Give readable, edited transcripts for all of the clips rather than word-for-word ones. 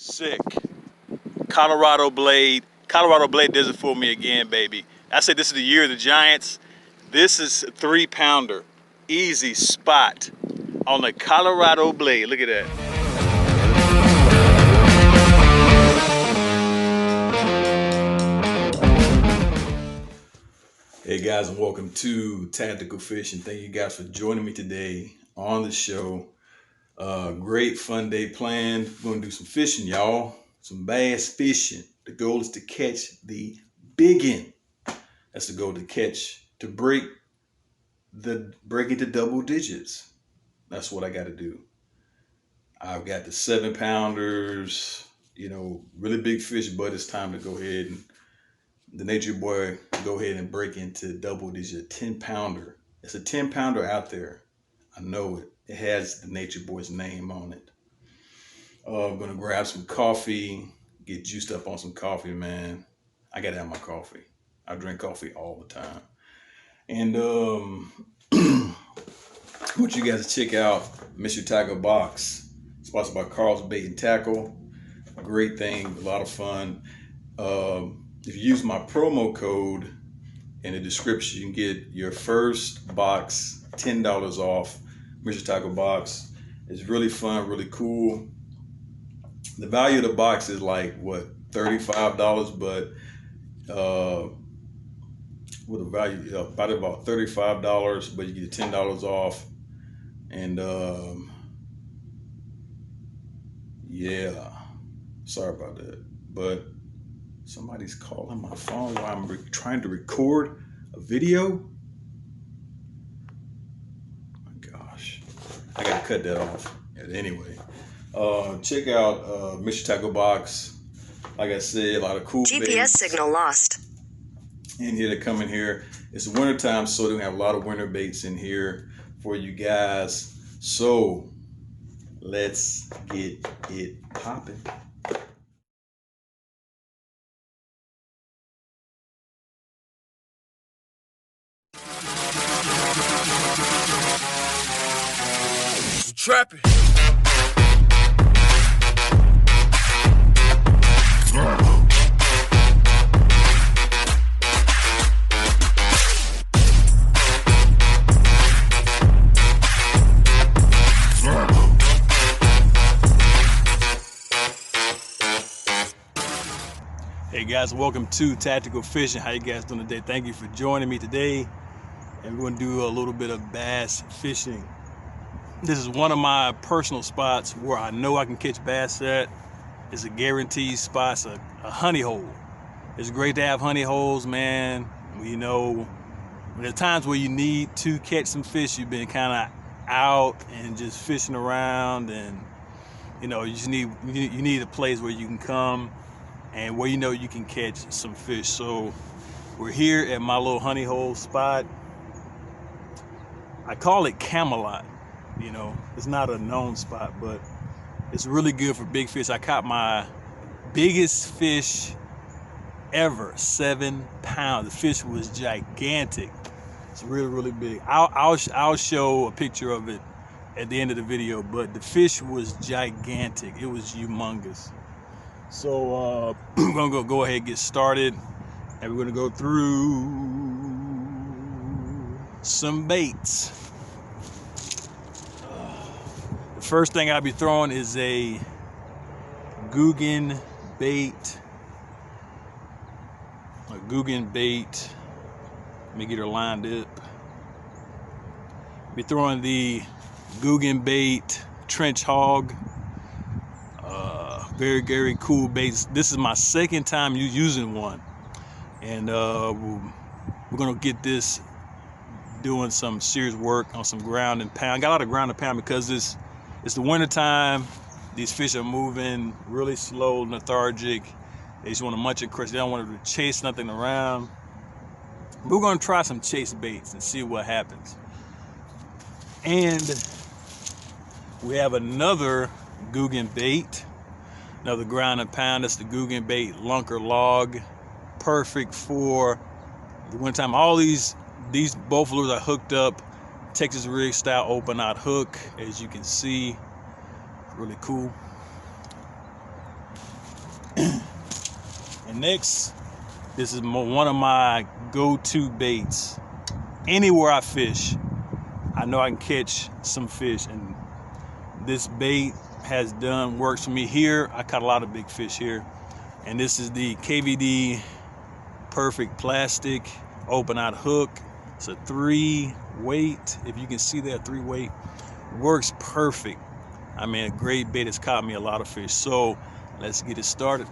Sick. Colorado Blade. Colorado Blade does it for me again, baby. I said this is the year of the Giants. This is a 3-pounder. Easy spot on the Colorado Blade. Look at that. Hey guys, and welcome to Tactical Fishing. Thank you guys for joining me today on the show. Great fun day planned. We're gonna do some fishing, y'all. Some bass fishing. The goal is to catch the biggin. That's the goal, to break into double digits. That's what I got to do. I've got the 7-pounders, really big fish, but it's time to go ahead and the Nature Boy go ahead and break into double digit 10-pounder. It's a 10-pounder out there. I know it. It has the Nature Boy's name on it. I'm gonna grab some coffee, get juiced up on some coffee, man. I gotta have my coffee. I drink coffee all the time. And I want you guys to check out Mr. Tackle Box, sponsored by Carl's Bait and Tackle. A great thing, a lot of fun. If you use my promo code in the description, you can get your first box $10 off. Mr. Tackle Box. It's really fun, really cool. The value of the box is like what, $35, but with a value about $35, but you get $10 off. And yeah, sorry about that, but somebody's calling my phone while I'm trying to record a video. Oh my gosh, I gotta cut that off. Anyway, check out Mr. Tackle Box. Like I said, a lot of cool GPS signal lost. In here that come in here. It's winter time, so they're gonna have a lot of winter baits in here for you guys. So let's get it popping. Trapping. Hey guys, welcome to Tactical Fishing. How you guys doing today? Thank you for joining me today. And we're gonna do a little bit of bass fishing. This is one of my personal spots where I know I can catch bass at. It's a guaranteed spot. It's a honey hole. It's great to have honey holes, man. There's times where you need to catch some fish. You've been kind of out and just fishing around, and you just need a place where you can come and where you can catch some fish. So we're here at my little honey hole spot. I call it Camelot. It's not a known spot, but it's really good for big fish. I caught my biggest fish ever, 7 pounds. The fish was gigantic. It's really, really big. I'll show a picture of it at the end of the video, but the fish was gigantic. It was humongous. So we're gonna go ahead and get started, and we're gonna go through some baits. The first thing I'll be throwing is a Googan bait. Let me get her lined up. I'll be throwing the Googan bait Trench Hog. Very, very cool baits. This is my second time using one, and we're gonna get this doing some serious work on some ground and pound. I got a lot of ground and pound because it's the winter time. These fish are moving really slow, lethargic. They just want to munch and crush. They don't want to chase nothing around. We're gonna try some chase baits and see what happens. And we have another Googan bait. Another ground and pound. That's the Googan bait Lunker Log. Perfect for the winter time. All these both lures are hooked up Texas rig style open out hook, as you can see. Really cool. Next, this is one of my go-to baits. Anywhere I fish, I know I can catch some fish, and this bait works for me here. I caught a lot of big fish here. And this is the KVD Perfect Plastic Open Out Hook. It's a 3-weight. If you can see that 3-weight, works perfect. I mean, a great bait has caught me a lot of fish. So let's get it started.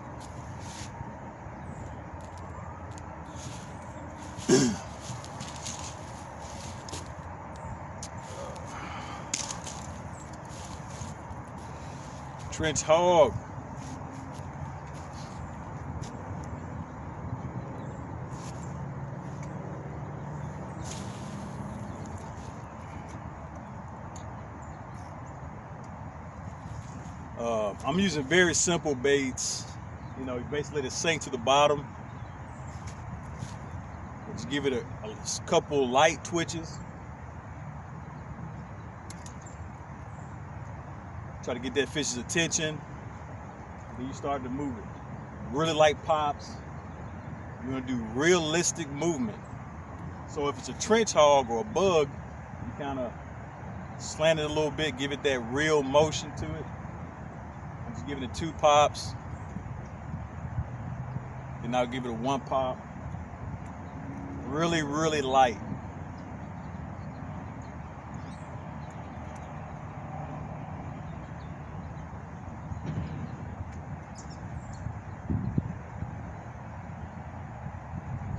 Trench hog. I'm using very simple baits. You know, basically to sink to the bottom. Just give it a couple light twitches. Try to get that fish's attention. Then you start to move it. Really light pops. You're gonna do realistic movement. So if it's a trench hog or a bug, you kind of slant it a little bit, give it that real motion to it. I'm just giving it 2 pops. Then I'll give it a 1 pop. Really, really light.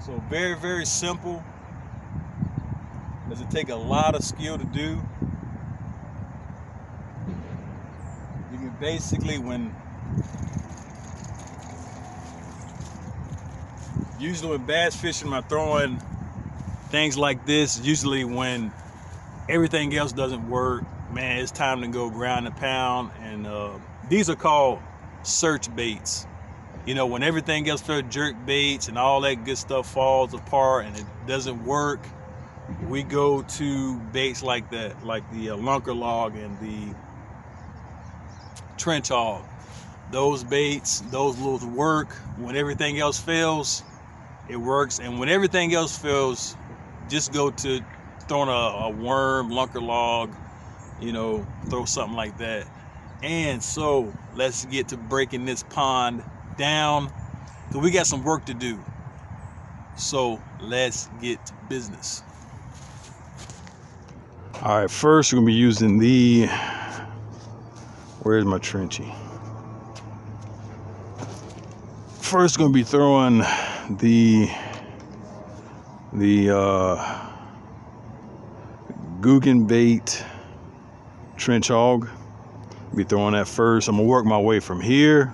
So very, very simple. Does it take a lot of skill to do? You can basically, usually when bass fishing, I'm throwing things like this, usually when everything else doesn't work, man, it's time to go ground and pound. And these are called search baits. You know, when everything else for jerk baits and all that good stuff falls apart and it doesn't work, we go to baits like that, like the lunker log and the trench hog. Those baits, those will work. When everything else fails, it works. And when everything else fails, just go to throwing a worm, lunker log, you know, throw something like that. And so let's get to breaking this pond down, because we got some work to do. So let's get to business. All right, first we're gonna be using where's my trenchy? First gonna be throwing the Googan bait trench hog. Be throwing that first. I'm gonna work my way from here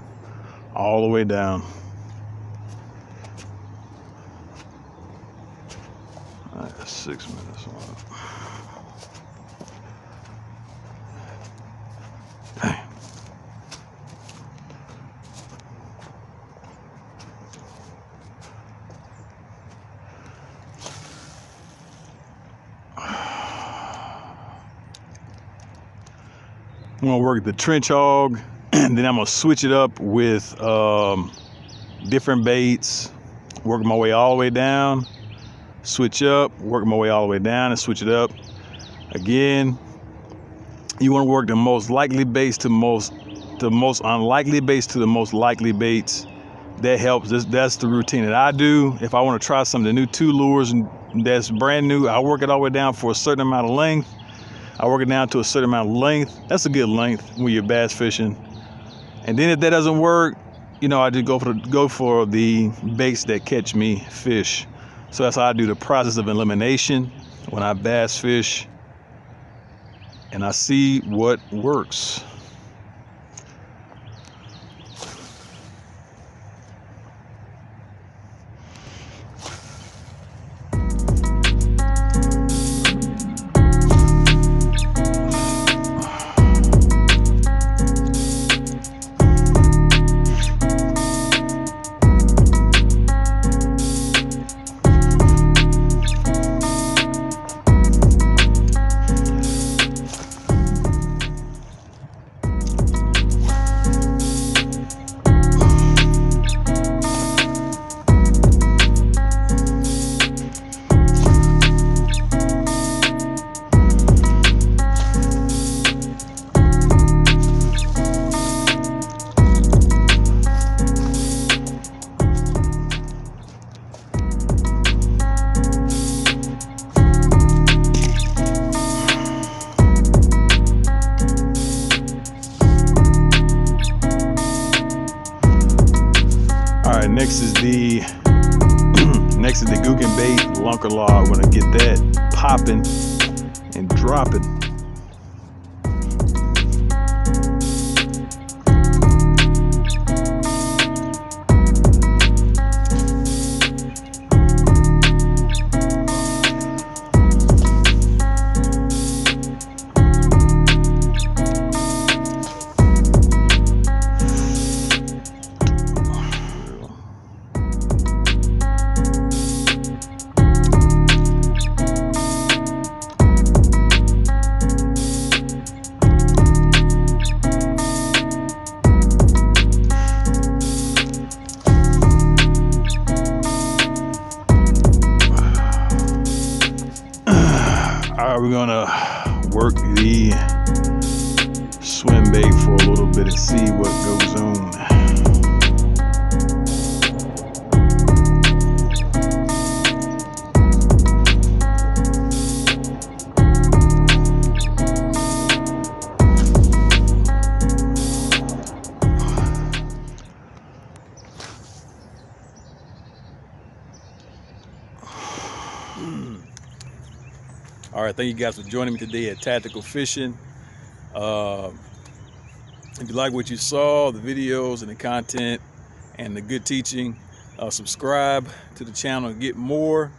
all the way down. All right, 6 minutes on it. I'm gonna work the trench hog, and then I'm gonna switch it up with different baits, work my way all the way down, switch up, work my way all the way down and switch it up. Again, you wanna work the most likely baits to most unlikely baits to the most likely baits. That helps. That's the routine that I do. If I wanna try something new, 2 lures that's brand new, I work it all the way down for a certain amount of length. I work it down to a certain amount of length. That's a good length when you're bass fishing. And then if that doesn't work, you know, I just go for the baits that catch me fish. So that's how I do the process of elimination when I bass fish, and I see what works. next is the Gookin bait lunker log. We're gonna get that popping and dropping. All right, we're gonna work the swim bait for a little bit and see what goes on. All right, thank you guys for joining me today at Tactical Fishing. If you like what you saw, the videos and the content and the good teaching, subscribe to the channel and get more.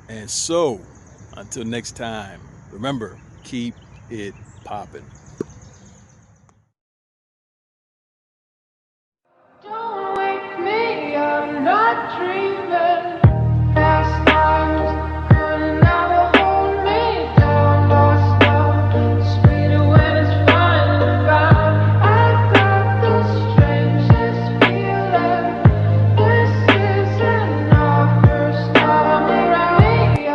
And so, until next time, remember, keep it popping.